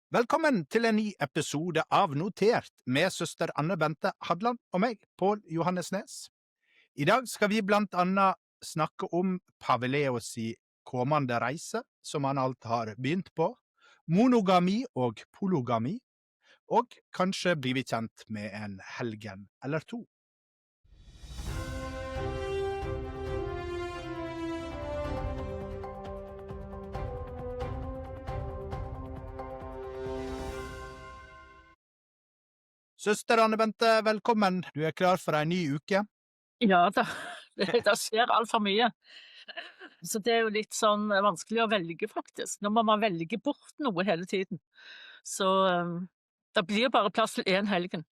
Velkommen til en ny episode av Notert med søster Bente Hadland og meg, Pål Johannes Nes. I dag skal vi blant annet snakke om Pave Leo I kommende reise, som han alt har begynt på, monogami og polygami, og kanskje blir vi kjent med en helgen eller to. Søster Bente, velkommen. Du er klar for en ny uke? Ja da, det skjer alt for mye. Så det er jo litt sånn vanskelig å velge faktisk. Nå må man velge bort noe hele tiden. Så det blir bare plass til en helgen.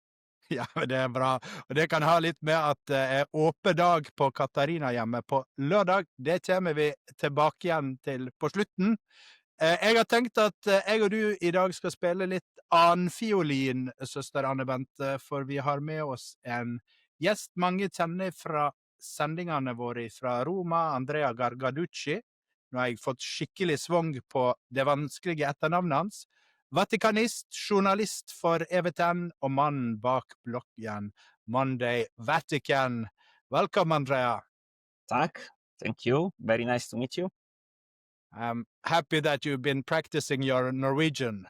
Ja, det er bra. Og det kan ha litt med at det er åpen dag på Katarina hjemme på lørdag. Det kommer vi tilbake igjen til på slutten. Jeg har tenkt at jeg og du i dag skal spille litt anfiolin, søster Bente, for vi har med oss en gjest mange kjenner fra sendingene våre fra Roma, Andrea Gagliarducci. Nå har jeg fått skikkelig svung på det vanskelige etternavnet hans. Vatikanist, journalist for EVTN og mannen bak bloggen Monday Vatican. Welcome, Andrea. Thank you. Very nice to meet you. I'm happy that you've been practicing your Norwegian.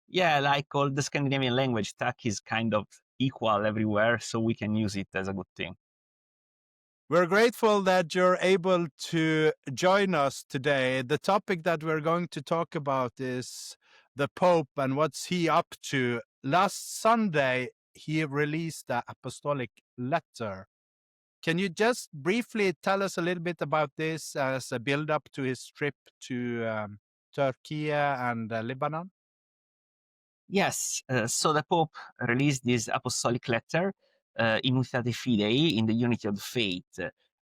Yeah, like all the Scandinavian language, tak is kind of equal everywhere, so we can use it as a good thing. We're grateful that you're able to join us today. The topic that we're going to talk about is the Pope and what's he up to. Last Sunday, he released the apostolic letter. Can you just briefly tell us a little bit about this as a build-up to his trip to Tyrkia and Libanon? Yes, so the Pope released this apostolic letter, in Unitate Fidei, in the unity of the faith.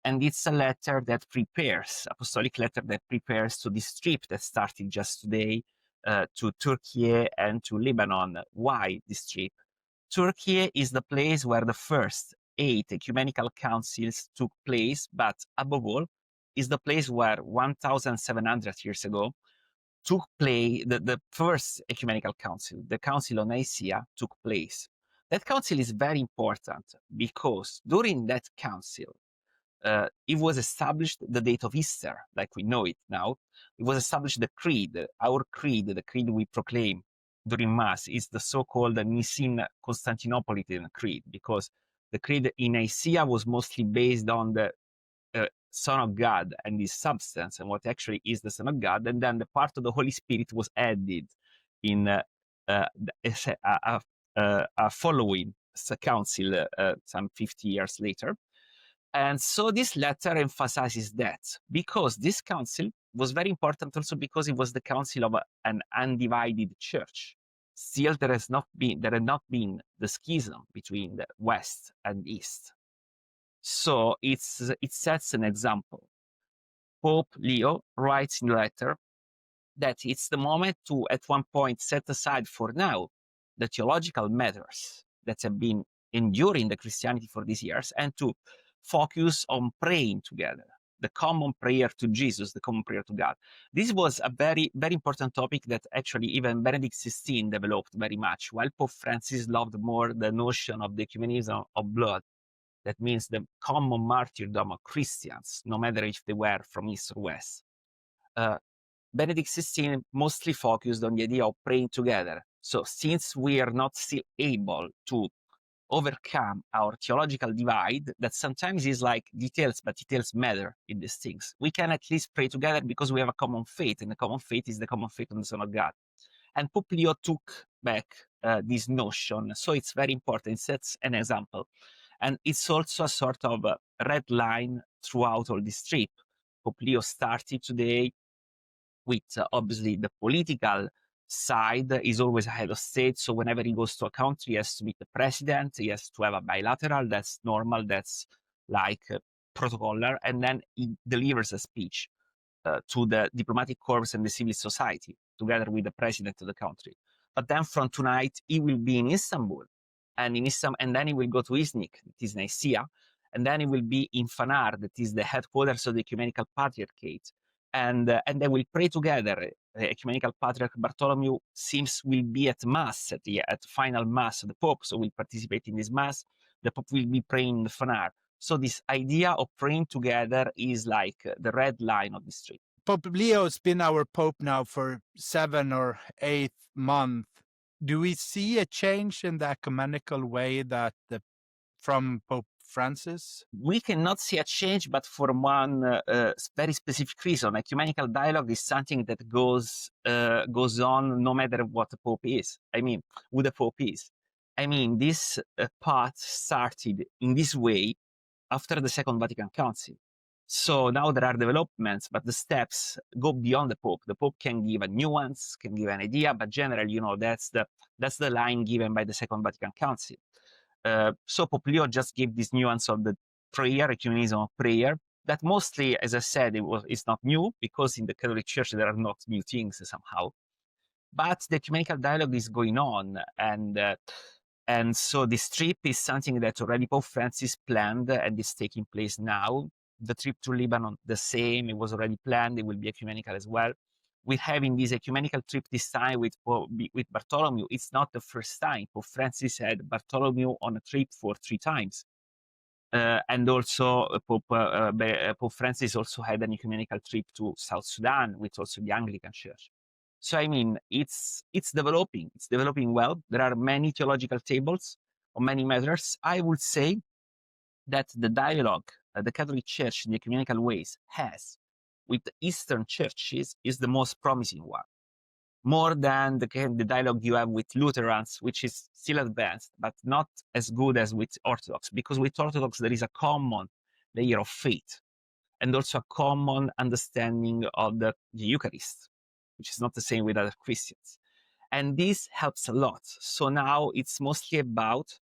And it's a letter that prepares, apostolic letter that prepares to this trip that started just today to Tyrkia and to Libanon. Why this trip? Tyrkia is the place where the first 8 ecumenical councils took place, but above all, is the place where 1,700 years ago took place the first ecumenical council, the Council of Nicaea, took place. That council is very important because during that council, it was established the date of Easter, like we know it now. It was established the creed, our creed, the creed we proclaim during Mass is the so-called Nicene Constantinopolitan Creed, because the creed in Nicaea was mostly based on the Son of God and his substance and what actually is the Son of God, and then the part of the Holy Spirit was added in a following council some 50 years later. And so this letter emphasizes that, because this council was very important also because it was the council of an undivided church. Still, there had not been the schism between the West and East. So it sets an example. Pope Leo writes in the letter that it's the moment to, at one point, set aside for now the theological matters that have been enduring the Christianity for these years and to focus on praying together, the common prayer to Jesus, the common prayer to God. This was a very, very important topic that actually even Benedict XVI developed very much, while Pope Francis loved more the notion of the ecumenism of blood. That means the common martyrdom of Christians, no matter if they were from East or West. Benedict XVI mostly focused on the idea of praying together. So since we are not still able to overcome our theological divide, that sometimes is like details, but details matter in these things, we can at least pray together because we have a common faith, and the common faith is the common faith on the Son of God. And Pope Leo took back this notion, so it's very important. It sets an example. And it's also a sort of a red line throughout all this trip. Pope Leo started today with obviously the political side. Is always a head of state, so whenever he goes to a country, he has to meet the president, he has to have a bilateral, that's normal, that's like protocolar, and then he delivers a speech to the diplomatic corps and the civil society, together with the president of the country. But then from tonight, he will be in Istanbul, and then he will go to Iznik, that is Nicaea, and then he will be in Fener, that is the headquarters of the Ecumenical Patriarchate, and they will pray together ecumenical patriarch Bartholomew will be at mass, at the final mass of the Pope, so will participate in this mass. The Pope will be praying in the Fener. So this idea of praying together is like the red line of this trip. Pope Leo's been our Pope now for 7 or 8 months. Do we see a change in the ecumenical way that from Pope Francis? We cannot see a change, but for one very specific reason. Ecumenical dialogue is something that goes on no matter what the Pope is. I mean, who the Pope is. I mean, this path started in this way after the Second Vatican Council. So now there are developments, but the steps go beyond the Pope. The Pope can give a nuance, can give an idea, but generally, that's the line given by the Second Vatican Council. So Pope Leo just gave this nuance of the prayer, ecumenism of prayer, that mostly, as I said, it's not new, because in the Catholic Church there are not new things somehow. But the ecumenical dialogue is going on, and so this trip is something that already Pope Francis planned and is taking place now. The trip to Libanon, the same, it was already planned, it will be ecumenical as well. With having this ecumenical trip this time with Bartholomew, it's not the first time. Pope Francis had Bartholomew on a trip for 3 times. And also Pope Francis also had an ecumenical trip to South Sudan with also the Anglican Church. So I mean, it's developing well. There are many theological tables on many matters. I would say that the dialogue the Catholic Church in the ecumenical ways has with the Eastern churches is the most promising one, more than the dialogue you have with Lutherans, which is still advanced, but not as good as with Orthodox, because with Orthodox there is a common layer of faith and also a common understanding of the Eucharist, which is not the same with other Christians. And this helps a lot. So now it's mostly about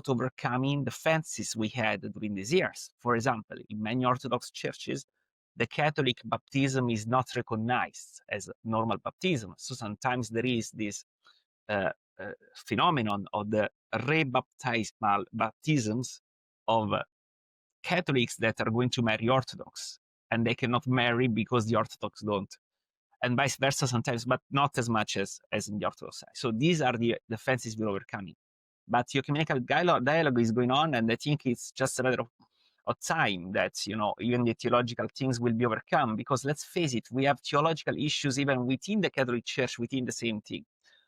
overcoming the fences we had during these years. For example, in many Orthodox churches, the Catholic baptism is not recognized as normal baptism. So sometimes there is this phenomenon of the rebaptismal baptisms of Catholics that are going to marry Orthodox, and they cannot marry because the Orthodox don't. And vice versa sometimes, but not as much as in the Orthodox side. So these are the fences we're overcoming. But the ecumenical dialogue is going on, and I think it's just a matter of time that, even the theological things will be overcome, because let's face it, we have theological issues even within the Catholic Church, within the same thing.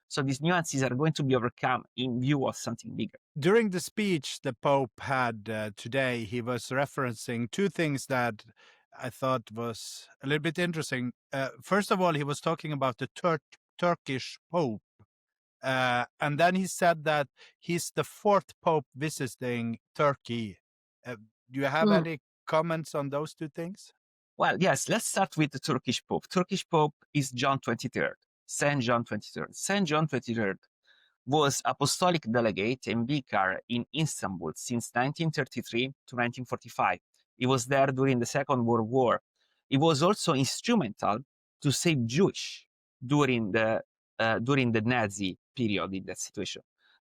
So these nuances are going to be overcome in view of something bigger. During the speech the Pope had today, he was referencing 2 things that I thought was a little bit interesting. First of all, he was talking about the Turkish Pope. And then he said that he's the 4th Pope visiting Turkey. Do you have any comments on those 2 things? Well, yes, let's start with the Turkish Pope. Turkish Pope is John 23rd, Saint John 23rd. Saint John 23rd was apostolic delegate and vicar in Istanbul since 1933 to 1945. He was there during the Second World War. He was also instrumental to save Jewish during the Nazi period in that situation.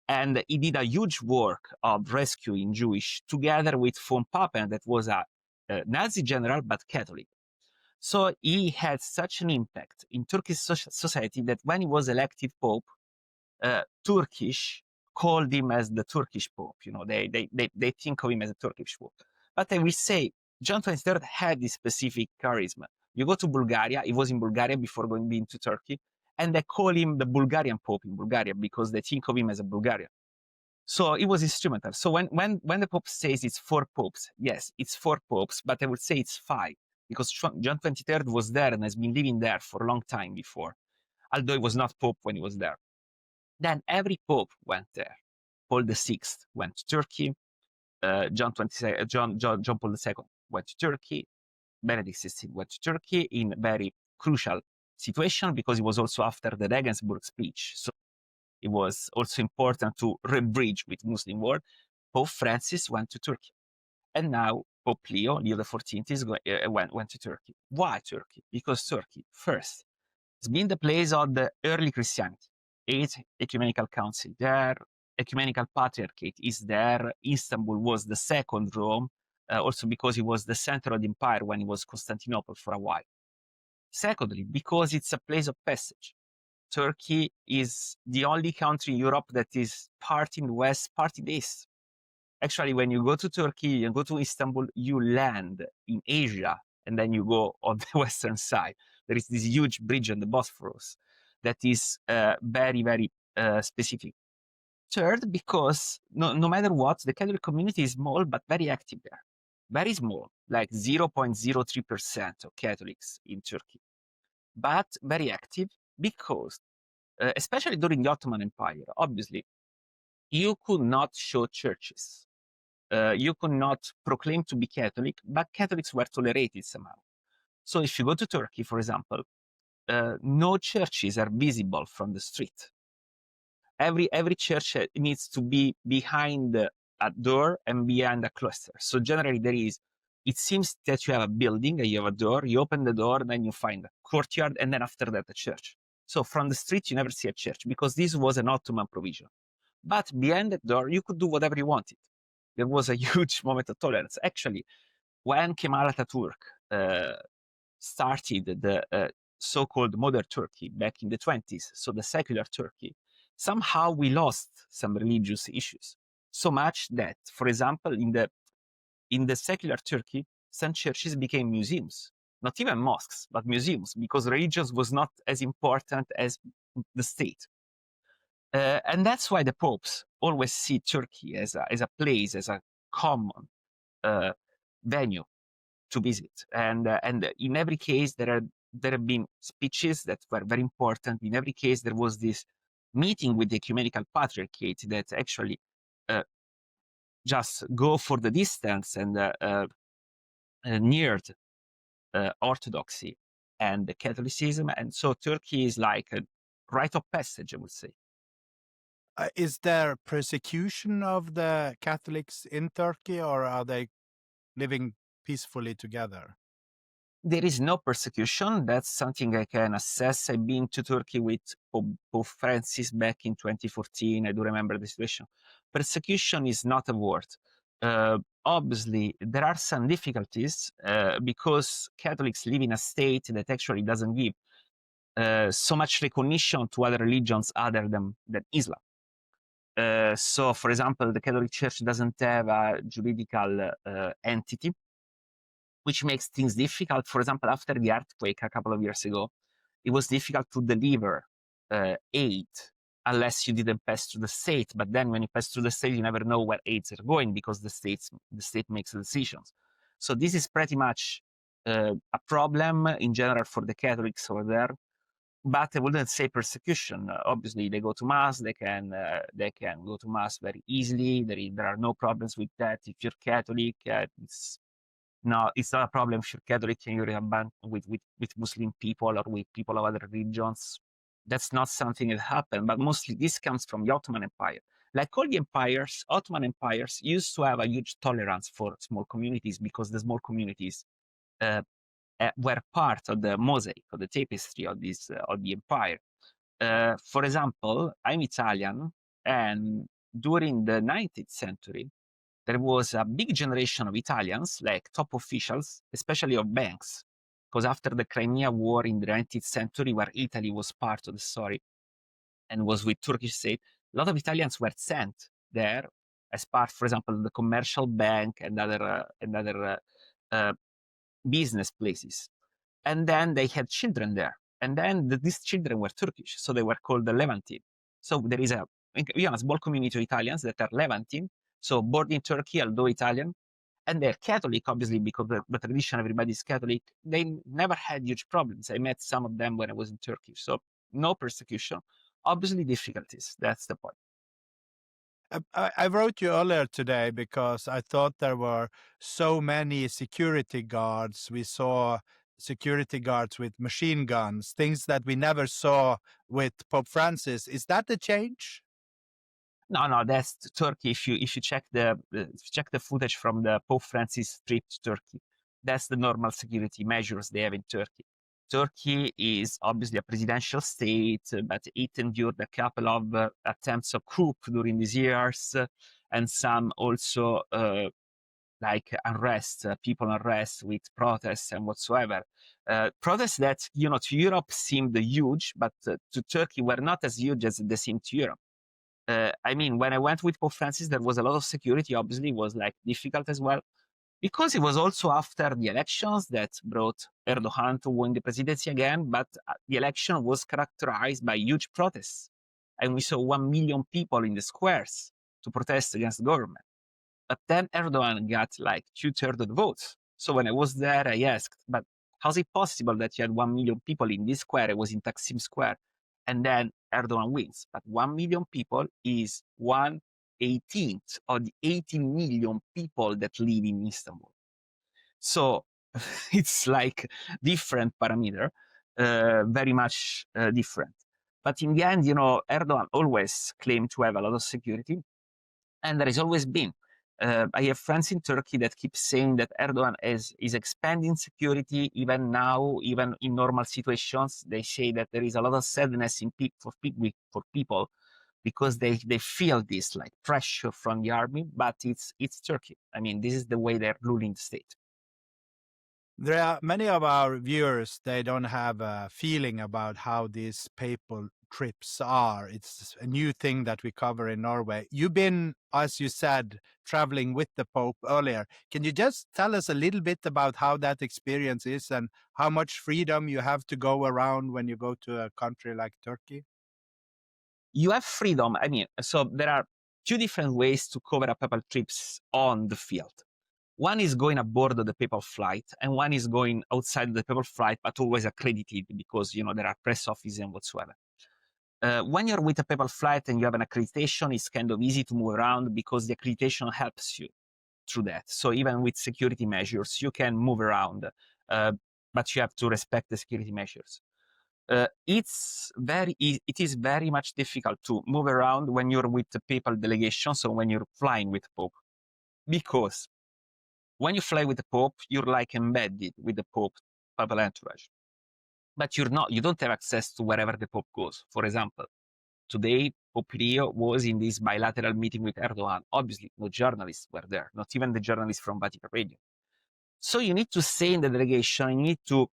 And he did a huge work of rescuing Jewish together with von Papen, that was a Nazi general but Catholic. So he had such an impact in Turkish society that when he was elected Pope, Turkish called him as the Turkish Pope. They think of him as a Turkish Pope. But I will say, John 23rd had this specific charisma. You go to Bulgaria, he was in Bulgaria before being to Turkey, and they call him the Bulgarian Pope in Bulgaria because they think of him as a Bulgarian. So it was instrumental. So when the Pope says it's 4 popes, yes, it's 4 popes, but I would say it's 5, because John 23rd was there and has been living there for a long time before, although he was not Pope when he was there. Then every Pope went there. Paul VI went to Turkey, John Paul II went to Turkey, Benedict XVI went to Turkey in very crucial situation, because it was also after the Regensburg speech. So it was also important to re-bridge with Muslim world. Pope Francis went to Turkey. And now Pope Leo XIV went to Turkey. Why Turkey? Because Turkey, first, has been the place of the early Christianity. 8 ecumenical council there, ecumenical patriarchate is there. Istanbul was the second Rome, also because it was the center of the empire when it was Constantinople for a while. Secondly, because it's a place of passage. Turkey is the only country in Europe that is part in the west, part in the east. Actually, when you go to Turkey and go to Istanbul, you land in Asia and then you go on the western side. There is this huge bridge on the Bosphorus that is very, very specific. Third, because no matter what, the Catholic community is small but very active there. Very small, like 0.03% of Catholics in Turkey, but very active because, especially during the Ottoman Empire, obviously, you could not show churches. You could not proclaim to be Catholic, but Catholics were tolerated somehow. So if you go to Turkey, for example, no churches are visible from the street. Every church needs to be behind a door and behind a cloister. So generally it seems that you have a building, you have a door, you open the door, then you find a courtyard, and then after that a church. So from the street you never see a church because this was an Ottoman provision. But behind that door you could do whatever you wanted. There was a huge moment of tolerance. Actually, when Kemal Atatürk started the so-called modern Turkey back in the 20s, so the secular Turkey, somehow we lost some religious issues. So much that, for example, in the secular Turkey, some churches became museums. Not even mosques, but museums, because religion was not as important as the state. And that's why the popes always see Turkey as a place, as a common venue to visit. And in every case, there have been speeches that were very important. In every case, there was this meeting with the ecumenical patriarchate that actually just go for the distance and neared Orthodoxy and Catholicism. And so Turkey is like a rite of passage, I would say. Is there persecution of the Catholics in Turkey, or are they living peacefully together? There is no persecution. That's something I can assess. I've been to Turkey with Pope Francis back in 2014. I do remember the situation. Persecution is not a word. Obviously, there are some difficulties because Catholics live in a state that actually doesn't give so much recognition to other religions other than Islam. So, for example, the Catholic Church doesn't have a juridical entity, which makes things difficult. For example, after the earthquake a couple of years ago, it was difficult to deliver aid unless you didn't pass through the state. But then when you pass through the state, you never know where aids are going because the state makes the decisions. So this is pretty much a problem in general for the Catholics over there. But I wouldn't say persecution. Obviously, they go to mass. They can go to mass very easily. There are no problems with that. If you're Catholic, it's not a problem if you're Catholic and you're with Muslim people or with people of other religions. That's not something that happened. But mostly this comes from the Ottoman Empire. Like all the empires, Ottoman empires used to have a huge tolerance for small communities because the small communities were part of the mosaic, of the tapestry of the empire. For example, I'm Italian, and during the 19th century, there was a big generation of Italians, like top officials, especially of banks, because after the Crimea War in the 19th century, where Italy was part of the story and was with Turkish state, a lot of Italians were sent there as part, for example, the commercial bank and other business places. And then they had children there. And then these children were Turkish, so they were called the Levantine. So there is a small community of Italians that are Levantine, so born in Turkey, although Italian, and they're Catholic, obviously, because the tradition, everybody's Catholic. They never had huge problems. I met some of them when I was in Turkey. So no persecution, obviously difficulties. That's the point. I wrote you earlier today because I thought there were so many security guards. We saw security guards with machine guns, things that we never saw with Pope Francis. Is that a change? No, that's Turkey. If you check the footage from the Pope Francis trip to Turkey, that's the normal security measures they have in Turkey. Turkey is obviously a presidential state, but it endured a couple of attempts of coup during these years, and some also like unrest, people unrest with protests and whatsoever. Protests that, to Europe seemed huge, but to Turkey were not as huge as they seemed to Europe. When I went with Pope Francis, there was a lot of security. Obviously, it was like difficult as well, because it was also after the elections that brought Erdogan to win the presidency again. But the election was characterized by huge protests, and we saw 1 million people in the squares to protest against the government. But then Erdogan got like 2/3 of the votes. So when I was there, I asked, but how's it possible that you had 1 million people in this square? It was in Taksim Square. And then Erdogan wins. But 1 million people is 1/18 of the 18 million people that live in Istanbul. So it's like different parameter, very much different. But in the end, Erdogan always claimed to have a lot of security. And there has always been. I have friends in Turkey that keep saying that Erdogan is expanding security even now, even in normal situations. They say that there is a lot of sadness for people because they feel this like pressure from the army, but it's Turkey. This is the way they're ruling the state. There are many of our viewers, they don't have a feeling about how these papal trips are. It's a new thing that we cover in Norway. You've been, as you said, traveling with the Pope earlier. Can you just tell us a little bit about how that experience is and how much freedom you have to go around when you go to a country like Turkey? You have freedom. So there are two different ways to cover a papal trips on the field. One is going aboard of the papal flight, and one is going outside the papal flight, but always accredited because, there are press offices and whatsoever. When you're with a papal flight and you have an accreditation, it's kind of easy to move around because the accreditation helps you through that. So even with security measures, you can move around, but you have to respect the security measures. It is very much difficult to move around when you're with the papal delegation, so when you're flying with the Pope, because when you fly with the Pope, you're like embedded with the papal entourage. But you don't have access to wherever the Pope goes. For example, today, Pope Leo was in this bilateral meeting with Erdogan. Obviously, no journalists were there, not even the journalists from Vatican Radio. So you need to stay in the delegation, you need to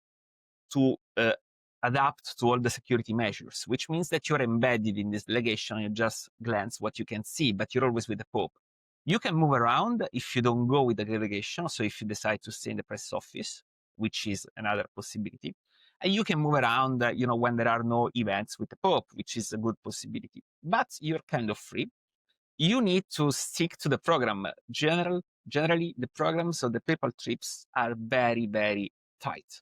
adapt to all the security measures, which means that you're embedded in this delegation, you just glance what you can see, but you're always with the Pope. You can move around if you don't go with the delegation, so if you decide to stay in the press office, which is another possibility. And you can move around, when there are no events with the Pope, which is a good possibility. But you're kind of free. You need to stick to the program. Generally, the programs of the papal trips are very, very tight.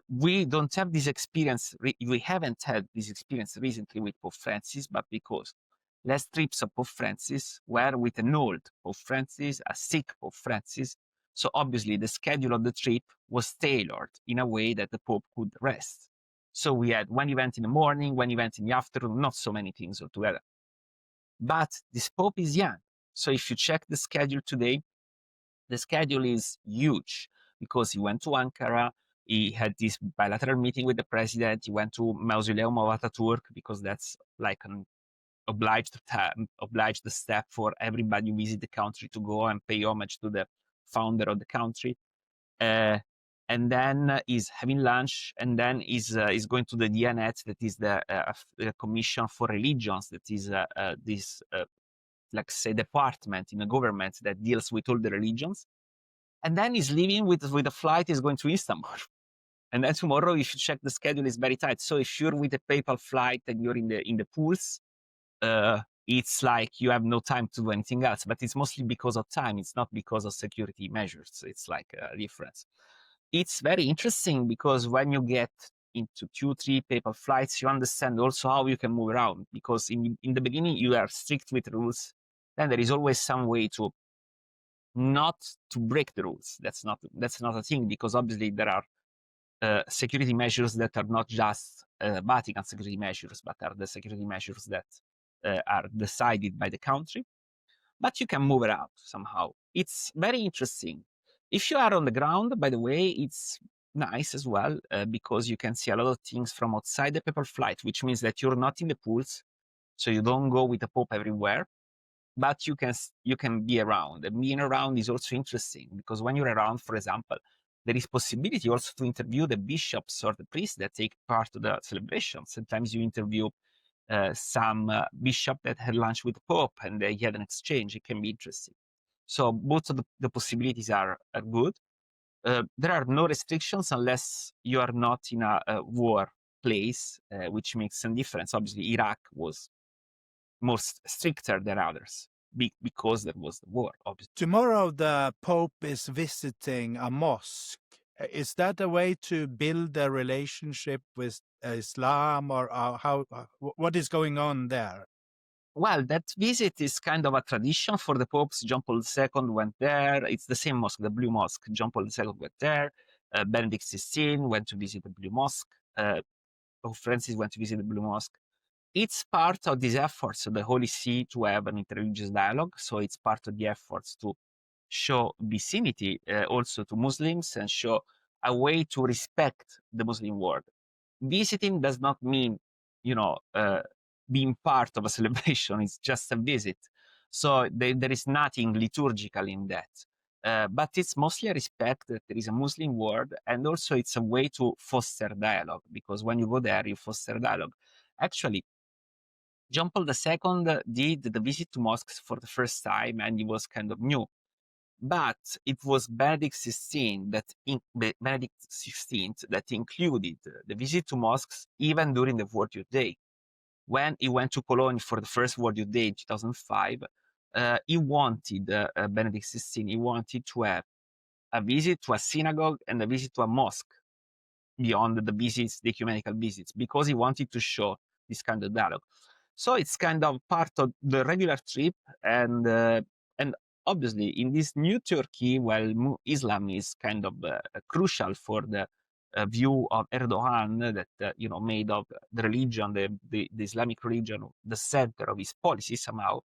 We don't have this experience. We haven't had this experience recently with Pope Francis, but because last trips of Pope Francis were with an old Pope Francis, a sick Pope Francis. So obviously the schedule of the trip was tailored in a way that the Pope could rest. So we had one event in the morning, one event in the afternoon, not so many things altogether. But this Pope is young. So if you check the schedule today, the schedule is huge because he went to Ankara, he had this bilateral meeting with the president, he went to Mausoleum of Ataturk because that's like an obliged step for everybody who visit the country to go and pay homage to the founder of the country. And then is having lunch, and then is going to the Diyanet, that is the Commission for Religions, that is this, like say, department in the government that deals with all the religions. And then he's leaving with a flight, is going to Istanbul. And then tomorrow, if you check the schedule, is very tight. So if you're with a papal flight and you're in the pools, it's like you have no time to do anything else, but it's mostly because of time. It's not because of security measures. It's like a difference. It's very interesting because when you get into 2-3 papal flights, you understand also how you can move around, because in the beginning you are strict with rules. Then there is always some way to not to break the rules. That's not a thing, because obviously there are security measures that are not just Vatican security measures, but are the security measures that are decided by the country. But you can move around somehow. It's very interesting. If you are on the ground, by the way, it's nice as well, because you can see a lot of things from outside the papal flight, which means that you're not in the pools, so you don't go with the Pope everywhere. but you can be around. And being around is also interesting because when you're around, for example, there is possibility also to interview the bishops or the priests that take part of the celebration. Sometimes you interview some bishop that had lunch with the Pope and they had an exchange. It can be interesting. So both of the possibilities are good. There are no restrictions unless you are not in a war place, which makes some difference. Obviously, Iraq was more stricter than others because there was the war, obviously. Tomorrow the Pope is visiting a mosque. Is that a way to build a relationship with Islam, or what is going on there? Well, that visit is kind of a tradition for the popes. John Paul II went there. It's the same mosque, the Blue Mosque. John Paul II went there. Benedict XVI went to visit the Blue Mosque. Pope Francis went to visit the Blue Mosque. It's part of these efforts of the Holy See to have an interreligious dialogue. So it's part of the efforts to show vicinity also to Muslims and show a way to respect the Muslim world. Visiting does not mean, being part of a celebration. It's just a visit. So there is nothing liturgical in that. But it's mostly a respect that there is a Muslim world, and also it's a way to foster dialogue, because when you go there, you foster dialogue. Actually, John Paul II did the visit to mosques for the first time, and it was kind of new. But it was Benedict XVI that included the visit to mosques even during the World Youth Day. When he went to Cologne for the first World Youth Day in 2005, he wanted, Benedict XVI, he wanted to have a visit to a synagogue and a visit to a mosque beyond the visits, the ecumenical visits, because he wanted to show this kind of dialogue. So it's kind of part of the regular trip, and obviously in this new Turkey, well, Islam is kind of crucial for the view of Erdogan that made of the religion, the Islamic religion, the center of his policy somehow.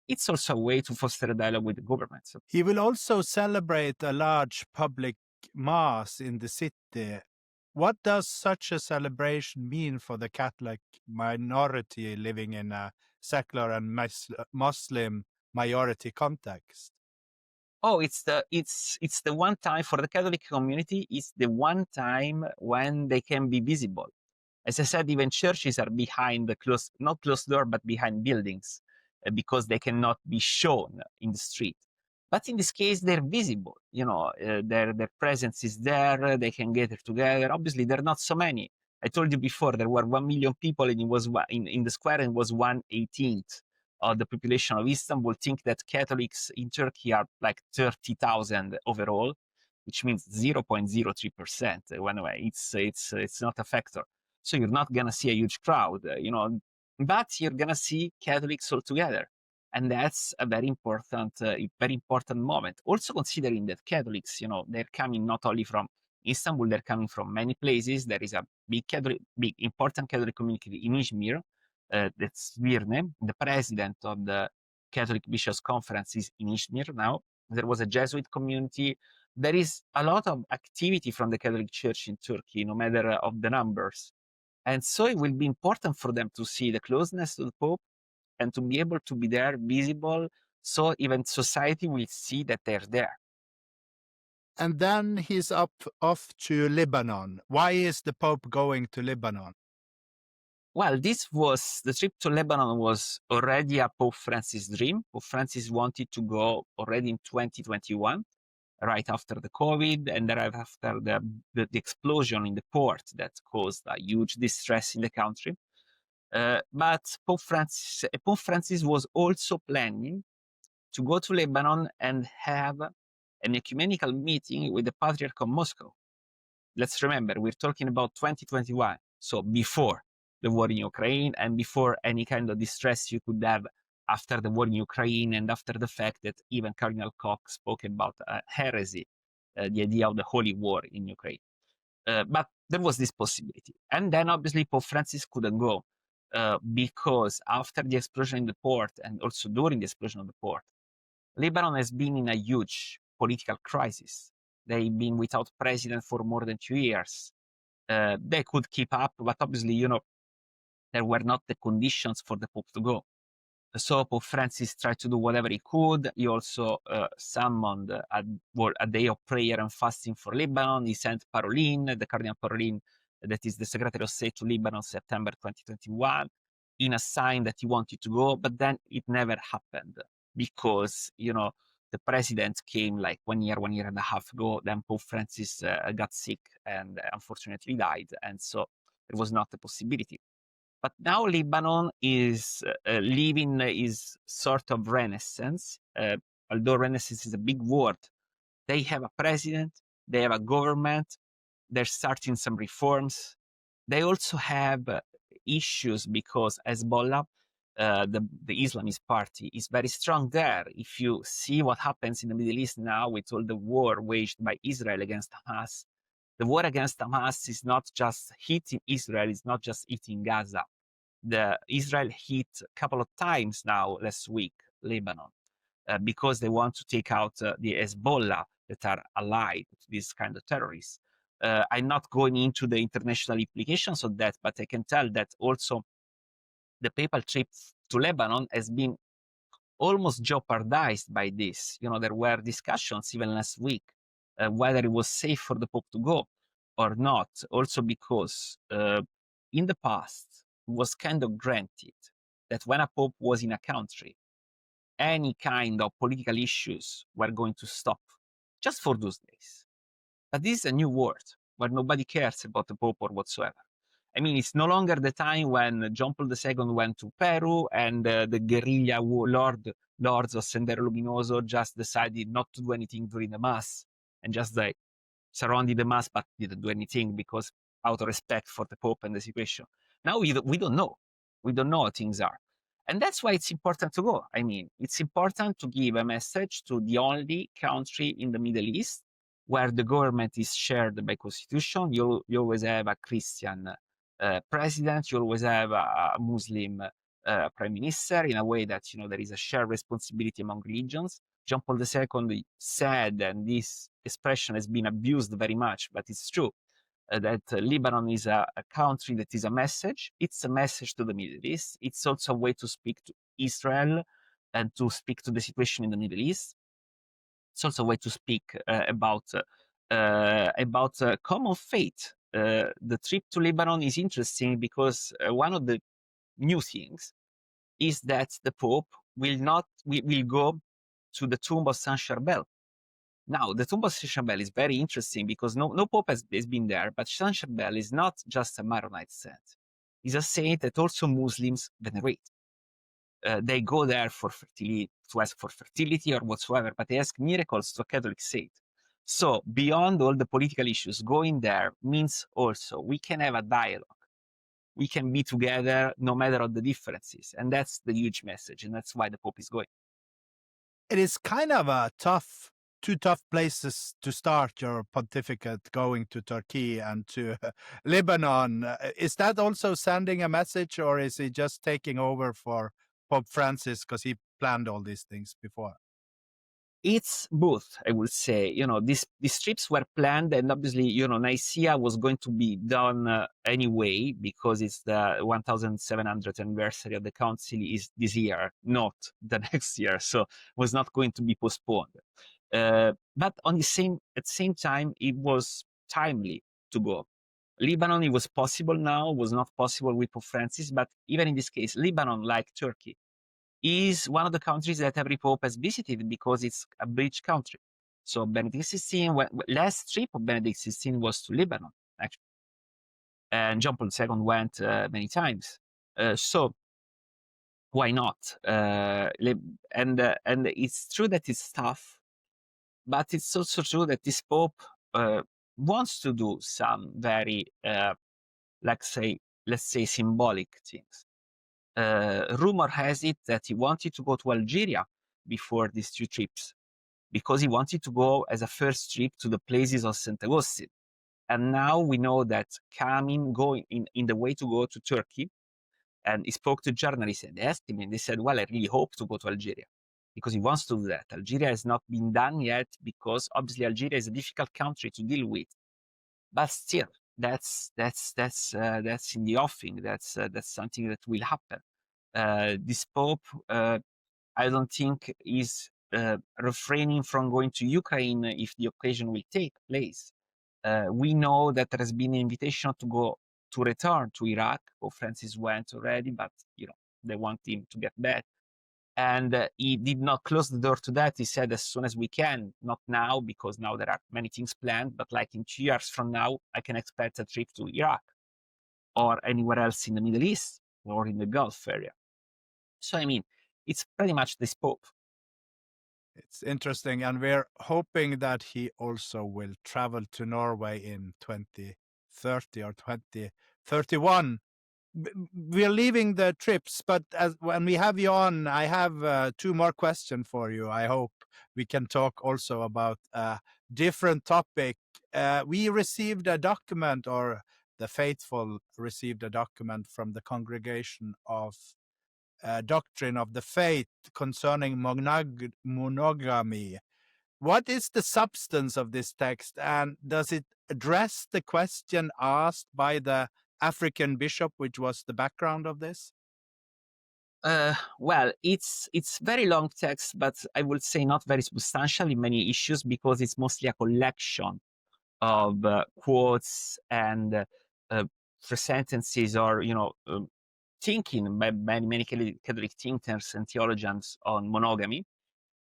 It's also a way to foster a dialogue with the government. He will also celebrate a large public mass in the city. What does such a celebration mean for the Catholic minority living in a secular and Muslim majority context? Oh, it's the one time for the Catholic community. It's the one time when they can be visible. As I said, even churches are behind the not closed door, but behind buildings, because they cannot be shown in the street. But in this case, they're visible. Their presence is there. They can gather together. Obviously, there are not so many. I told you before there were 1 million people, and it was in the square, and it was 1/18 of the population of Istanbul. Think that Catholics in Turkey are like 30,000 overall, which means 0.03%. Anyway, it's not a factor. So you're not gonna see a huge crowd, but you're gonna see Catholics all together. And that's a very important moment. Also considering that Catholics, they're coming not only from Istanbul, they're coming from many places. There is a big important Catholic community in Izmir, that's Svirne. The president of the Catholic Bishops' Conference is in Izmir now. There was a Jesuit community. There is a lot of activity from the Catholic Church in Turkey, no matter of the numbers. And so it will be important for them to see the closeness to the Pope and to be able to be there, visible, so even society will see that they're there. And then he's off to Lebanon. Why is the Pope going to Lebanon? Well, the trip to Lebanon was already a Pope Francis dream. Pope Francis wanted to go already in 2021, right after the COVID, and right after the explosion in the port that caused a huge distress in the country. But Pope Francis was also planning to go to Lebanon and have an ecumenical meeting with the Patriarch of Moscow. Let's remember, we're talking about 2021, so before the war in Ukraine and before any kind of distress you could have after the war in Ukraine, and after the fact that even Cardinal Koch spoke about heresy, the idea of the holy war in Ukraine. But there was this possibility. And then obviously Pope Francis couldn't go because after the explosion in the port, and also during the explosion of the port, Lebanon has been in a huge political crisis. They've been without president for more than 2 years. They could keep up, but obviously, there were not the conditions for the Pope to go. So Pope Francis tried to do whatever he could. He also summoned a day of prayer and fasting for Lebanon. He sent Parolin, the Cardinal Parolin, that is the Secretary of State to Lebanon, September 2021, in a sign that he wanted to go, but then it never happened because, the president came like 1 year and a half ago. Then Pope Francis got sick and unfortunately died. And so there was not a possibility. But now Lebanon is living his sort of renaissance, although renaissance is a big word. They have a president, they have a government, they're starting some reforms. They also have issues because Hezbollah, the Islamist party, is very strong there. If you see what happens in the Middle East now with all the war waged by Israel against Hamas, the war against Hamas is not just hitting Israel, it's not just hitting Gaza. Israel hit a couple of times now last week, Lebanon, because they want to take out the Hezbollah that are allied to this kind of terrorists. I'm not going into the international implications of that, but I can tell that also the papal trip to Lebanon has been almost jeopardized by this. There were discussions even last week whether it was safe for the Pope to go or not, also because in the past, it was kind of granted that when a Pope was in a country, any kind of political issues were going to stop just for those days. But this is a new world where nobody cares about the Pope or whatsoever. I mean, it's no longer the time when John Paul II went to Peru and the guerrilla lords of Sendero Luminoso just decided not to do anything during the Mass and just surrounded the Mass but didn't do anything because out of respect for the Pope and the situation. Now we don't know. We don't know how things are. And that's why it's important to go. I mean, it's important to give a message to the only country in the Middle East where the government is shared by constitution. You always have a Christian president. You always have a Muslim prime minister, in a way that, there is a shared responsibility among religions. John Paul II said, and this expression has been abused very much, but it's true, that Lebanon is a country that is a message. It's a message to the Middle East. It's also a way to speak to Israel and to speak to the situation in the Middle East. It's also a way to speak about common faith. The trip to Lebanon is interesting because one of the new things is that the Pope will go to the tomb of Saint Charbel. Now, the tomb of Saint Charbel is very interesting because no Pope has been there, but Saint Charbel is not just a Maronite saint. It's a saint that also Muslims venerate. They go there for fertility, to ask for fertility or whatsoever, but they ask miracles to a Catholic saint. So beyond all the political issues, going there means also we can have a dialogue. We can be together no matter all the differences. And that's the huge message. And that's why the Pope is going. It is kind of two tough places to start your pontificate, going to Turkey and to Lebanon. Is that also sending a message, or is he just taking over for Pope Francis because he planned all these things before? It's both, I would say. These trips were planned, and obviously, Nicaea was going to be done anyway because it's the 1700th anniversary of the council is this year, not the next year, so it was not going to be postponed. But at the same time, it was timely to go. Lebanon, it was possible now, was not possible with Pope Francis, but even in this case, Lebanon, like Turkey, is one of the countries that every Pope has visited because it's a bridge country. So Benedict XVI, last trip of Benedict XVI was to Lebanon, actually. And John Paul II went many times. So why not? And it's true that it's tough, but it's also true that this Pope wants to do some very, let's say, symbolic things. Rumor has it that he wanted to go to Algeria before these two trips because he wanted to go as a first trip to the places of St. Augustine. And now we know that going in the way to go to Turkey, and he spoke to journalists and asked him, and they said, well, I really hope to go to Algeria because he wants to do that. Algeria has not been done yet because obviously Algeria is a difficult country to deal with. But still, that's in the offing. That's something that will happen. This Pope, I don't think, is refraining from going to Ukraine if the occasion will take place. We know that there has been an invitation to return to Iraq. Pope Francis went already, but they want him to get back. And he did not close the door to that. He said, as soon as we can, not now, because now there are many things planned, but like in 2 years from now, I can expect a trip to Iraq or anywhere else in the Middle East or in the Gulf area. So, I mean, it's pretty much this Pope. It's interesting, and we're hoping that he also will travel to Norway in 2030 or 2031. We're leaving the trips, but when we have you on, I have 2 more questions for you. I hope we can talk also about a different topic. We received a document, or the faithful received a document from the Congregation of Doctrine of the Faith concerning monogamy. What is the substance of this text, and does it address the question asked by the African bishop, which was the background of this? Well, it's very long text, but I would say not very substantial in many issues, because it's mostly a collection of quotes and sentences, or thinking by many Catholic thinkers and theologians on monogamy.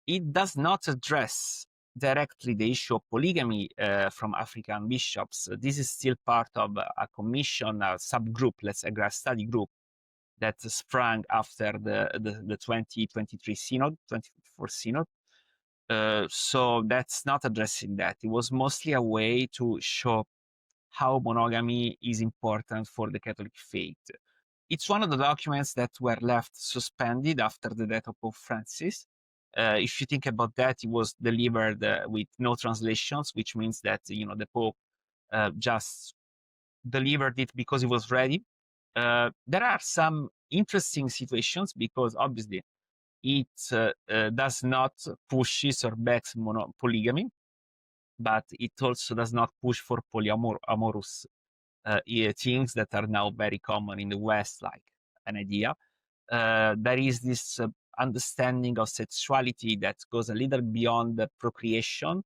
It does not address directly the issue of polygamy from African bishops. This is still part of a commission, a subgroup, let's say, a study group that sprang after the 2023 synod, 24 synod. So that's not addressing that. It was mostly a way to show how monogamy is important for the Catholic faith. It's one of the documents that were left suspended after the death of Pope Francis. If you think about that, it was delivered with no translations, which means that the Pope just delivered it because he was ready. There are some interesting situations, because obviously it does not pushes or backs polygamy, but it also does not push for polyamorous things that are now very common in the West, like an idea. There is this understanding of sexuality that goes a little beyond the procreation,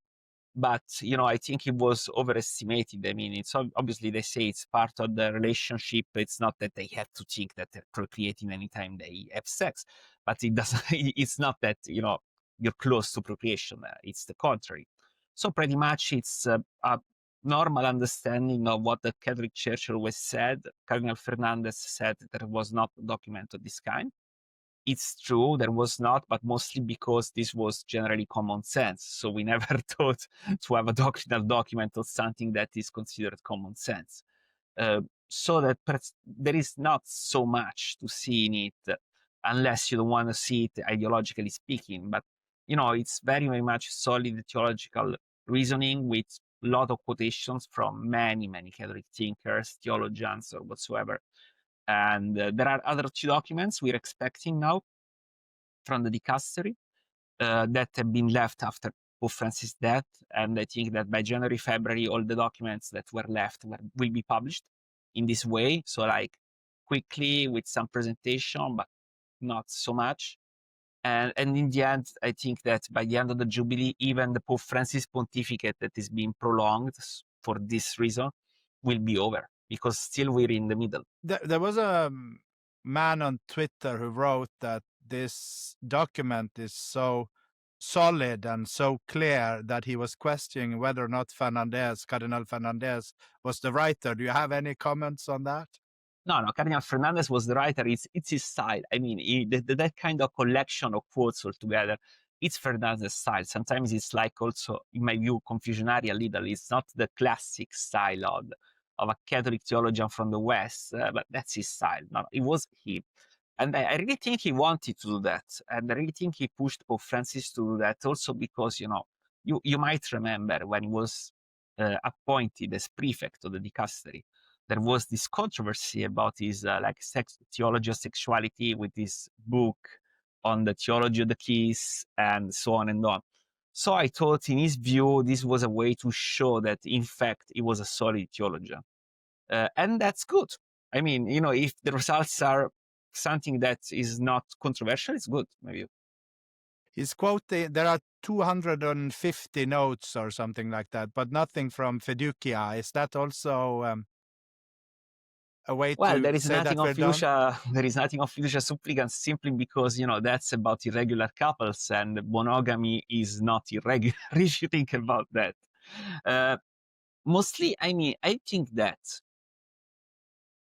but I think it was overestimated. I mean, it's obviously, they say it's part of the relationship. It's not that they have to think that they're procreating anytime they have sex, but it doesn't. It's not that you're close to procreation. It's the contrary. So pretty much it's a normal understanding of what the Catholic Church always said. Cardinal Fernandez said there was not a document of this kind. It's true, there was not, but mostly because this was generally common sense. So we never thought to have a doctrinal document of something that is considered common sense. So that there is not so much to see in it, unless you don't want to see it ideologically speaking. But it's very, very much solid theological reasoning, with a lot of quotations from many Catholic thinkers, theologians, or whatsoever. And there are other 2 documents we're expecting now from the dicastery that have been left after Pope Francis' death. And I think that by January, February, all the documents that were left will be published in this way. So like quickly with some presentation, but not so much. And in the end, I think that by the end of the Jubilee, even the Pope Francis pontificate that is being prolonged for this reason will be over, because still we're in the middle. There was a man on Twitter who wrote that this document is so solid and so clear that he was questioning whether or not Cardinal Fernandez was the writer. Do you have any comments on that? No, Cardinal Fernandez was the writer. It's his style. I mean, that kind of collection of quotes all together, it's Fernandez's style. Sometimes it's like, also, in my view, confusionary a little. It's not the classic style of a Catholic theologian from the West, but that's his style. No, it was he. And I really think he wanted to do that. And I really think he pushed Pope Francis to do that, also because, you might remember when he was appointed as prefect of the dicastery, there was this controversy about his theology of sexuality, with this book on the theology of the kiss and so on and on. So I thought, in his view, this was a way to show that, in fact, he was a solid theologian. And that's good. I mean, if the results are something that is not controversial is good, maybe. His quote, there are 250 notes or something like that, but nothing from fiducia. Is that also a way Well, there to is say that nothing we're of done? fiducia. There is nothing of fiducia supplicans simply because that's about irregular couples, and monogamy is not irregular. If you think about that, mostly, I think that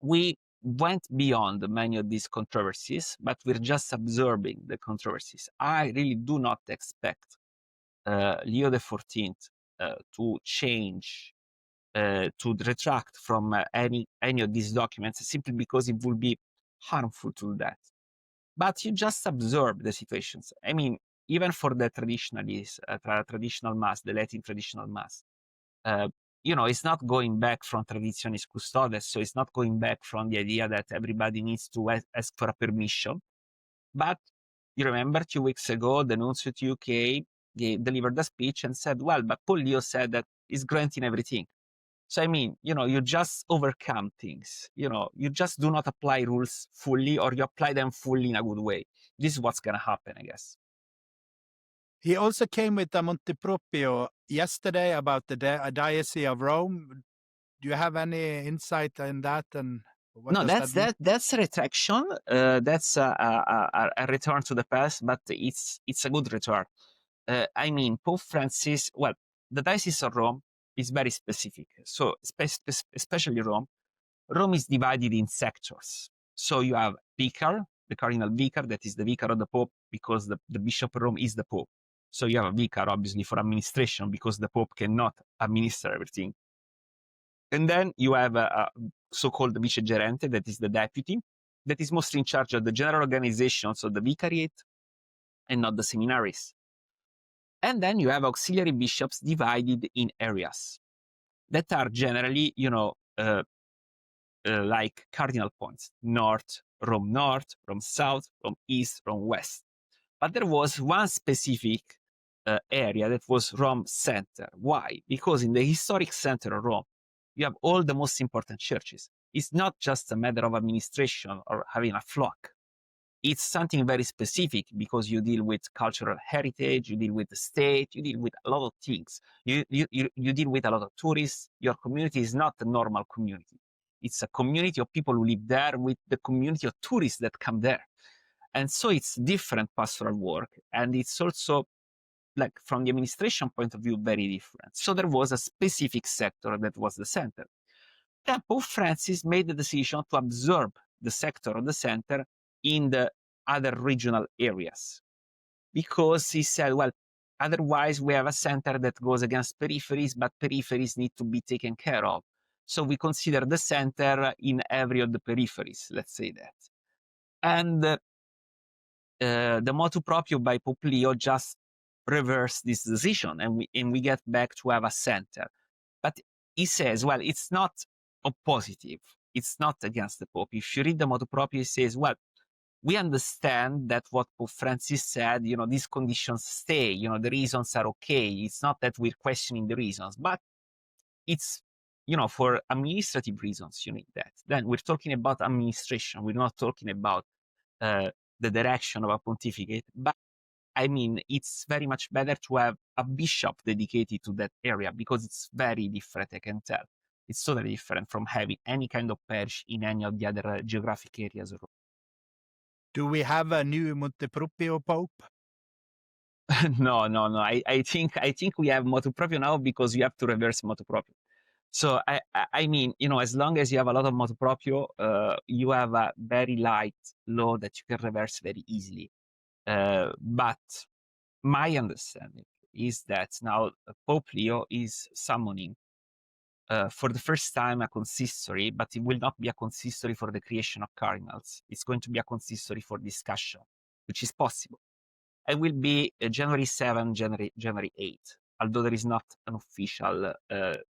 we went beyond many of these controversies, but we're just absorbing the controversies. I really do not expect Leo XIV to change, to retract from any of these documents simply because it would be harmful to that. But you just absorb the situations. I mean, even for the traditionalists, traditional mass, the Latin traditional mass, it's not going back from traditionis custodes, so it's not going back from the idea that everybody needs to ask for a permission. But you remember 2 weeks ago, the nuncio to UK delivered a speech and said, well, but Pål Leo said that he's granting everything. So, you just overcome things. You just do not apply rules fully, or you apply them fully in a good way. This is what's going to happen, I guess. He also came with a Monteproprio yesterday about the Diocese of Rome. Do you have any insight in that? And what No, does that mean? that's a retraction. That's a return to the past, but it's a good return. Pope Francis. Well, the Diocese of Rome is very specific. So, especially Rome. Rome is divided in sectors. So you have vicar, the cardinal vicar, that is the vicar of the Pope, because the Bishop of Rome is the Pope. So you have a vicar, obviously, for administration, because the Pope cannot administer everything. And then you have a so-called vicegerente, that is the deputy, that is mostly in charge of the general organization, so the vicariate, and not the seminaries. And then you have auxiliary bishops divided in areas that are generally, like cardinal points: North, Rome South, Rome East, Rome West. But there was one specific area that was Rome Center. Why? Because in the historic center of Rome, you have all the most important churches. It's not just a matter of administration or having a flock. It's something very specific because you deal with cultural heritage, you deal with the state, you deal with a lot of things. You deal with a lot of tourists. Your community is not a normal community. It's a community of people who live there with the community of tourists that come there. And so it's different pastoral work. And it's also, like, from the administration point of view, very different. So there was a specific sector that was the center. Then Pope Francis made the decision to absorb the sector of the center in the other regional areas, because he said, well, otherwise we have a center that goes against peripheries, but peripheries need to be taken care of. So we consider the center in every of the peripheries, let's say that. And the motu proprio by Pope Leo just reversed this decision, and we get back to have a center. But he says, well, it's not oppositive. It's not against the Pope. If you read the motu proprio, he says, well, we understand that what Pope Francis said, these conditions stay, the reasons are okay. It's not that we're questioning the reasons, but it's, for administrative reasons, you need that. Then we're talking about administration. We're not talking about the direction of a pontificate, but it's very much better to have a bishop dedicated to that area, because it's very different, I can tell. It's totally different from having any kind of parish in any of the other geographic areas of Rome. Do we have a new Monteproprio Pope? No. I think we have motu proprio now because you have to reverse motu proprio. So as long as you have a lot of motu proprio, you have a very light law that you can reverse very easily. But my understanding is that now Pope Leo is summoning for the first time a consistory, but it will not be a consistory for the creation of cardinals. It's going to be a consistory for discussion, which is possible. It will be January 7, January 8, although there is not an official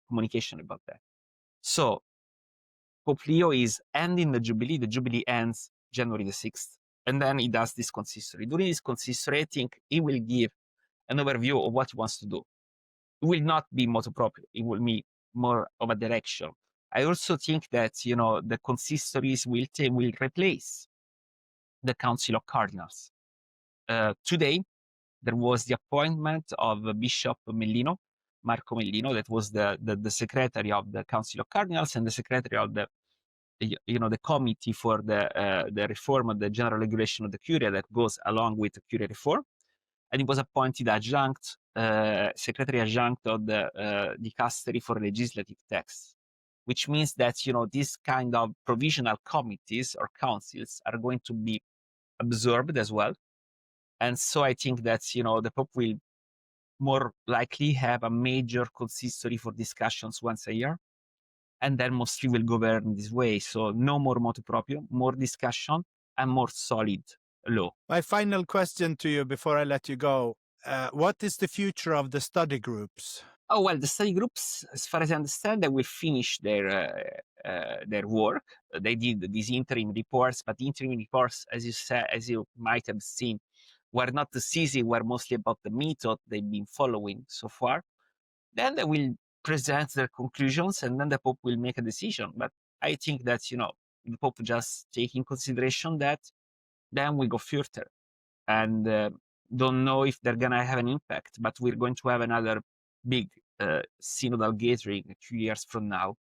communication about that. So Pope Leo is ending the Jubilee. The Jubilee ends January the 6th, and then he does this consistory. During this consistory, I think he will give an overview of what he wants to do. It will not be motu proprio. It will be more of a direction. I also think that, the consistories will replace the Council of Cardinals. Today, there was the appointment of Bishop Mellino, Marco Mellino, that was the secretary of the Council of Cardinals and the secretary of the committee for the reform of the general regulation of the Curia that goes along with the Curia reform. And he was appointed adjunct, secretary adjunct of the dicastery for legislative texts, which means that, these kind of provisional committees or councils are going to be absorbed as well. And so I think that, the Pope will more likely have a major consistory for discussions once a year, and then mostly will govern this way. So no more motu proprio, more discussion, and more solid law. My final question to you before I let you go, what is the future of the study groups? Oh, well, the study groups, as far as I understand, they will finish their work. They did these interim reports, but the interim reports, as you might have seen, were not decisive, were mostly about the method they've been following so far. Then they will present their conclusions, and then the Pope will make a decision. But I think that, the Pope just take in consideration that, then we go further. And don't know if they're going to have an impact, but we're going to have another big synodal gathering a few years from now.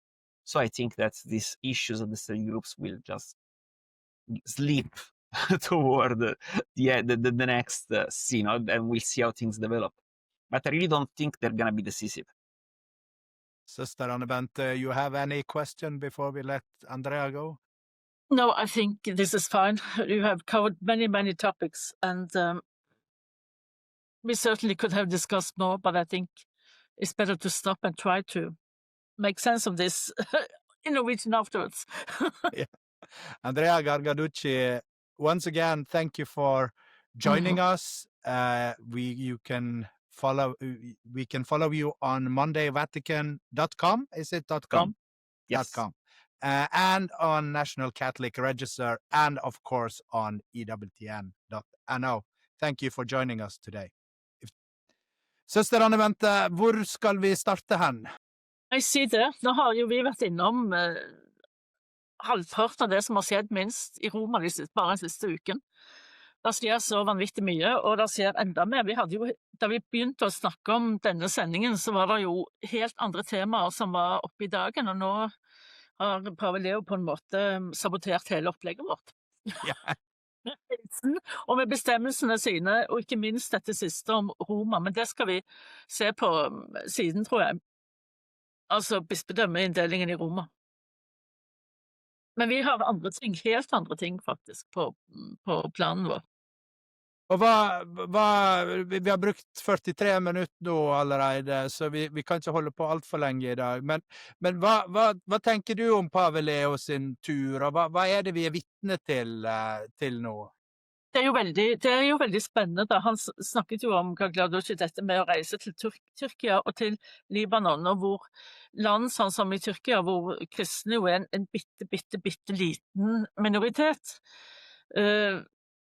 So I think that these issues of the study groups will just slip toward the next synod, and we'll see how things develop. But I really don't think they're going to be decisive. Sister Bente, you have any question before we let Andrea go? No, I think this is fine. You have covered many, many topics, and we certainly could have discussed more, but I think it's better to stop and try to make sense of this in Norwegian afterwards. Yeah. Andrea Gagliarducci, once again, thank you for joining us. We can follow you on mondaywatican.com. Is it .com? Yes. .com. And on National Catholic Register, and of course on ewtn.no. Thank you for joining us today. Søster Bente, hvor skal vi starte hen? Jeg sier det. Nå har jo vi vært innom halvparten av det som har skjedd minst i Roma bare den siste uken. Det skjer så vanvittig mye, og det skjer enda mer. Da vi begynte å snakke om denne sendingen, så var det jo helt andre temaer som var oppe i dagen, og nå har Pave Leo på en måte sabotert hele opplegget vårt. Ja. Og med bestemmelsene sine, og ikke minst dette siste om Roma, men det skal vi se på siden, tror jeg. Altså bispedømmeinndelingen i Roma. Men vi har andre ting, helt andre ting faktisk, på planen vår. Og vi har brukt 43 minutter nå allerede, så vi kan ikke holde på alt for lenge i dag. Men hva tenker du om Pave Leo sin tur, og hva er det vi er vitne til nå? Det er jo veldig spennende da. Han snakket jo om Gagliarducci, dette med å reise til Tyrkia og til Libanon, og hvor land sånn som i Tyrkia, hvor kristne jo er en bitte liten minoritet.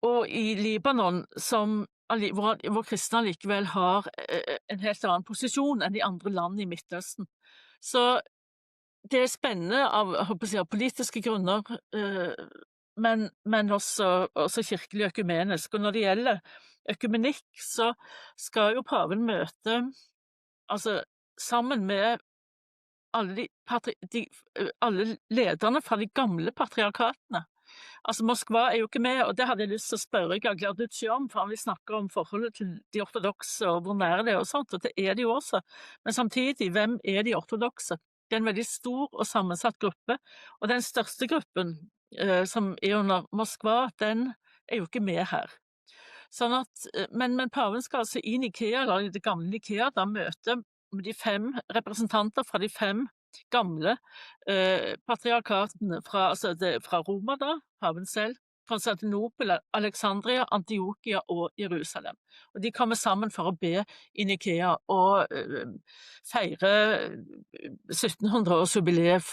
Og i Libanon, hvor kristne likevel har en helt annen posisjon enn de andre landene i Midtøsten. Så det er spennende av politiske grunner, men også kirkelig økumenisk. Og når det gjelder økumenikk, så skal jo paven møte, altså sammen med alle lederne fra de gamle patriarkatene. Altså Moskva er jo ikke med, og det hadde jeg lyst til å spørre Gagliarducci om, for han vil snakke om forholdet til de ortodokse og hvor nære det er og sånt, og det er de jo også. Men samtidig, hvem er de ortodokse? Det er en veldig stor og sammensatt gruppe, og den største gruppen som er under Moskva, den er jo ikke med her. Sånn at, men paven skal altså i Nikea, eller i det gamle Nikea, da møte med de 5 representanter fra de 5 gamle patriarkatene fra Roma da, paven selv, Konstantinopel, Alexandria, Antiokia og Jerusalem. Og de kommer sammen for å be i Nikea og feire 1700-årsjubileet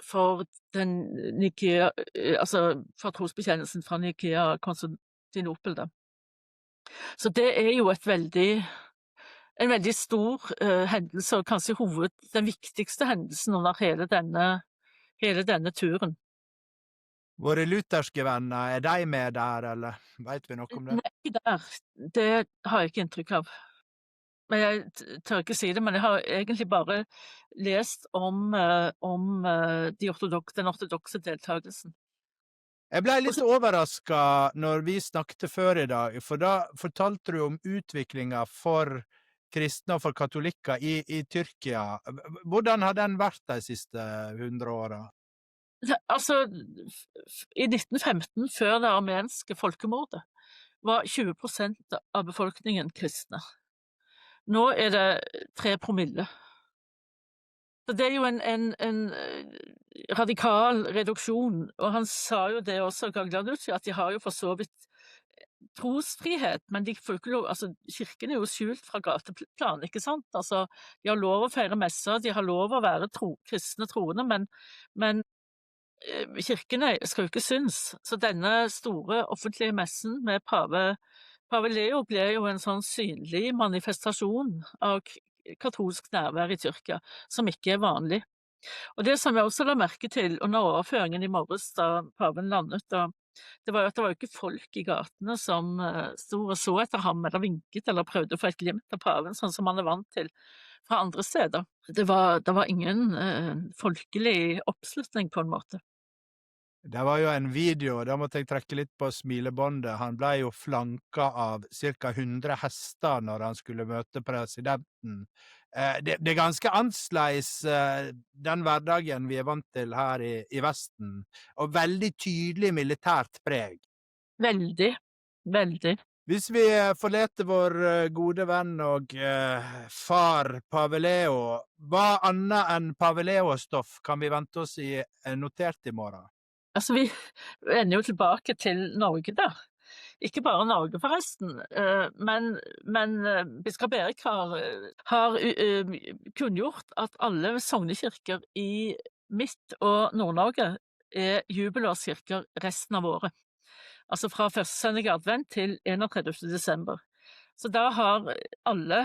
for den Nikea, altså for trosbekjennelsen fra Nikea, Konstantinopel da. Så det er jo en veldig stor hendelse, og kanskje den viktigste hendelsen under hele denne turen. Våre lutherske venner, de med der, eller vet vi noe om det? Nei, ikke der. Det har jeg ikke inntrykk av. Men jeg tør ikke si det, men jeg har egentlig bare lest om den ortodokse deltakelsen. Jeg ble Og litt så overrasket når vi snakket før i dag, for da fortalte du om utviklingen for kristne og for katolikker i Tyrkia. Hvordan har den vært de siste 100 årene? altså, i 1915, før det armenske folkemordet, var 20% av befolkningen kristne. Nå er det 3 promille. Så det er jo en radikal reduksjon, og han sa jo det også, Gagliarducci, at de har jo for så vidt trosfrihet, men de får jo ikke lov, altså kirken er jo skjult fra gateplan, ikke sant? Altså, de har lov å feire messer, de har lov å være kristne troende, men kirkene skal jo ikke synes. Så denne store offentlige messen med Pave Leo ble jo en sånn synlig manifestasjon av katolsk nærvær i Tyrkia, som ikke er vanlig. Og det som jeg også la merke til under overføringen i morges da paven landet, det var jo at det var jo ikke folk i gatene som sto og så etter ham, eller vinket, eller prøvde å få et glimt av paven, sånn som man er vant til fra andre steder. Det var ingen folkelig oppslutning på en måte. Det var jo en video, da måtte jeg trekke litt på smilebåndet. Han ble jo flanka av ca. 100 hester når han skulle møte presidenten. Det er ganske annerledes den hverdagen vi er vant til her i Vesten, og veldig tydelig militært preg. Veldig, veldig. Hvis vi forleter vår gode venn og far Pave Leo, hva annet enn Pave Leo-stoff kan vi vente oss i Notert i morgen? Altså, vi ender jo tilbake til Norge da. Ikke bare Norge forresten, men biskop Erik har kunngjort at alle sognekirker i Midt- og Nord-Norge er jubelårskirker resten av året. Altså fra første søndag advent til 31. desember. Så da har alle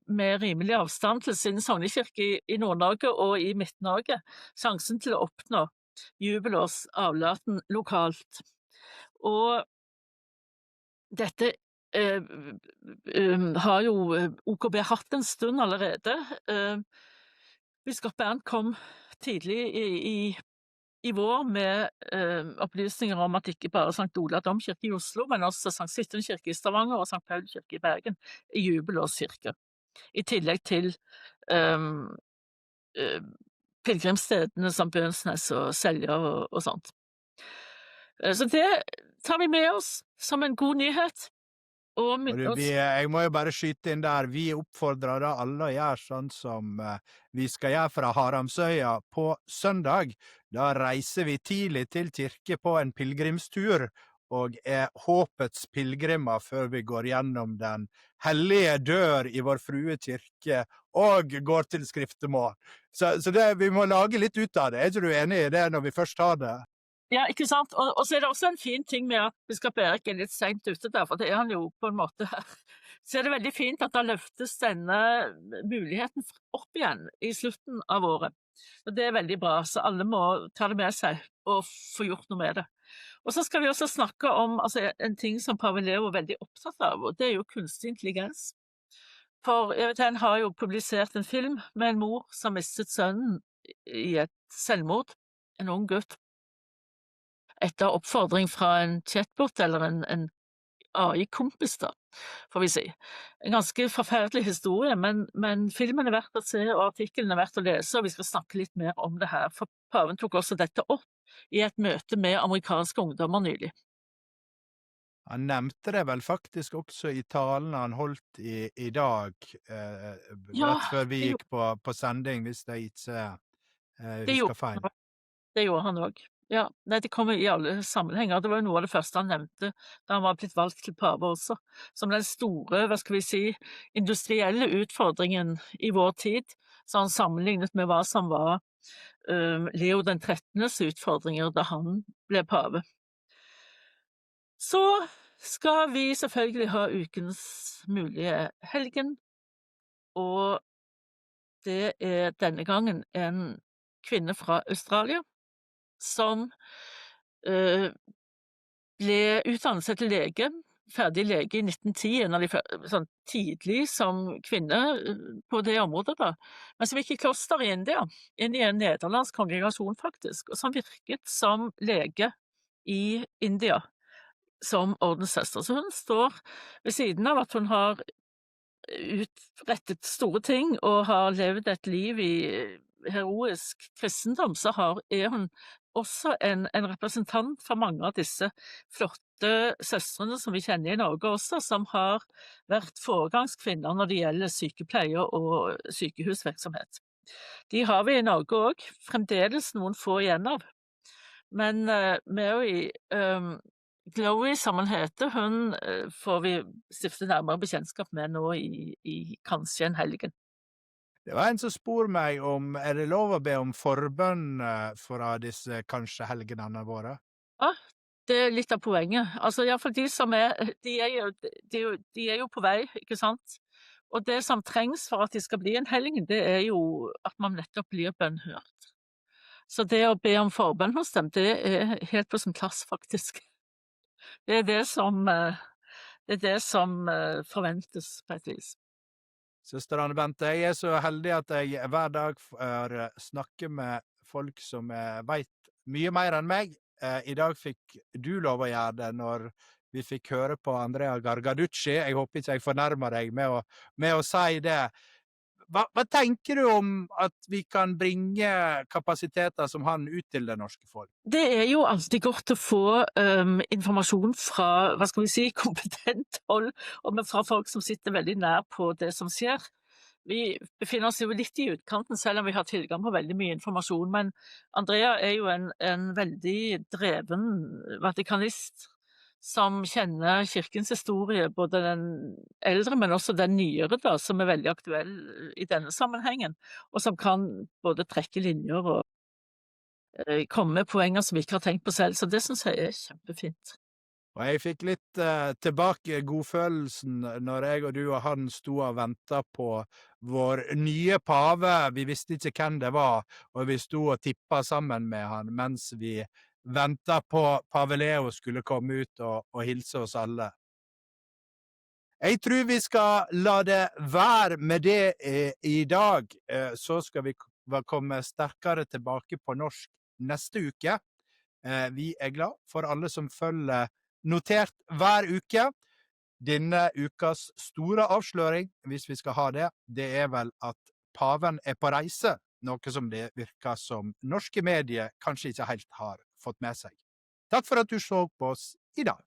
med rimelig avstand til sin sognekirke i Nord-Norge og i Midt-Norge sjansen til å oppnå jubelårsavlaten lokalt. Og dette har jo OKB hatt en stund allerede. Biskop Bernt kom tidlig i vår med opplysninger om at ikke bare Sankt Olav domkirke i Oslo, men også Sankt Swithun kirke i Stavanger og Sankt Paul kirke i Bergen er jubelårskirker. I tillegg til pilgrimsstedene som Bønsnes og Selja og sånt. Så det tar vi med oss som en god nyhet. Jeg må jo bare skyte inn der, vi oppfordrer da alle å gjøre sånn som vi skal gjøre fra Haramsøya på søndag. Da reiser vi tidlig til Tyrkia på en pilgrimstur, og er håpets pilgrimer før vi går gjennom den hellige dør i Vår Frue kirke, og går til skriftemål. Så vi må lage litt ut av det. Er ikke du enig i det når vi først har det? Ja, ikke sant? Og så er det også en fin ting med at biskop Erik er litt sent ute der, for det er han jo på en måte her. Så er det veldig fint at da løftes denne muligheten opp igjen i slutten av året. Og det er veldig bra, så alle må ta det med seg og få gjort noe med det. Og så skal vi også snakke om en ting som Pave Leo er veldig opptatt av, og det er jo kunstig intelligens. For jeg vet, han har jo publisert en film med en mor som mistet sønnen i et selvmord, en ung gutt, etter oppfordring fra en chatbot eller en AI-kompis da, får vi si. En ganske forferdelig historie, men filmen er verdt å se, og artikkelen er verdt å lese, og vi skal snakke litt mer om det her, for paven tok også dette opp i et møte med amerikanske ungdommer nylig. Han nevnte det vel faktisk også i talen han holdt i dag, rett før vi gikk på sending, hvis jeg ikke husker feil. Det gjorde han også. Ja, det kommer i alle sammenhenger. Det var jo noe av det første han nevnte da han var blitt valgt til pave også, som den store, hva skal vi si, industrielle utfordringen i vår tid, sånn sammenlignet med hva som var Leo den 13.s utfordringer da han ble pave. Så skal vi selvfølgelig ha ukens mulige helgen, og det er denne gangen en kvinne fra Australia som ble utdannet seg til lege, ferdig lege i 1910, en av de sånn tidlig som kvinne på det området da. Men som gikk i kloster i India, inn i en nederlandsk kongregasjon faktisk, og som virket som lege i India, som ordenssøster. Så hun står ved siden av at hun har utrettet store ting og har levd et liv i heroisk kristendom, så er hun også en representant for mange av disse flotte søstrene som vi kjenner i Norge også, som har vært foregangskvinner når det gjelder sykepleie og sykehusvirksomhet. De har vi i Norge også, fremdeles noen få igjen av. Men Mary Glowy, som hun heter, hun får vi stifte nærmere bekjentskap med nå i kanskje en helgen. Det var en som spor meg om, det lov å be om forbønn fra disse kanskje helgenene våre? Ja, det er litt av poenget. Altså, i hvert fall de som de er jo på vei, ikke sant? Og det som trengs for at de skal bli en helgen, det er jo at man nettopp blir bønnhørt. Så det å be om forbønn hos dem, det er helt på sin plass, faktisk. Det er det som forventes på et vis. Søster Anne Bente, jeg er så heldig at jeg hver dag får snakke med folk som vet mye mer enn meg. I dag fikk du lov å gjøre det når vi fikk høre på Andrea Gagliarducci. Jeg håper ikke jeg fornærmer deg med å si det. Hva tenker du om at vi kan bringe kapasiteter som han ut til det norske folk? Det er jo alltid godt å få informasjon fra, hva skal vi si, kompetent hold, og fra folk som sitter veldig nær på det som skjer. Vi befinner oss jo litt i utkanten, selv om vi har tilgang på veldig mye informasjon, men Andrea er jo en veldig dreven vatikanist, som kjenner kirkens historie, både den eldre, men også den nyere da, som er veldig aktuell i denne sammenhengen, og som kan både trekke linjer og komme med poenger som vi ikke har tenkt på selv, så det synes jeg er kjempefint. Og jeg fikk litt tilbake godfølelsen når jeg og du og han sto og ventet på vår nye pave. Vi visste ikke hvem det var, og vi sto og tippet sammen med han mens vi ventet på Pave Leo skulle komme ut og hilse oss alle. Jeg tror vi skal la det være med det i dag, så skal vi komme sterkere tilbake på norsk neste uke. Vi er glad for alle som følger Notert hver uke. Denne ukas store avsløring, hvis vi skal ha det, det er vel at paven er på reise, noe som det virker som norske medier kanskje ikke helt har fått med seg. Takk for at du så på oss i dag.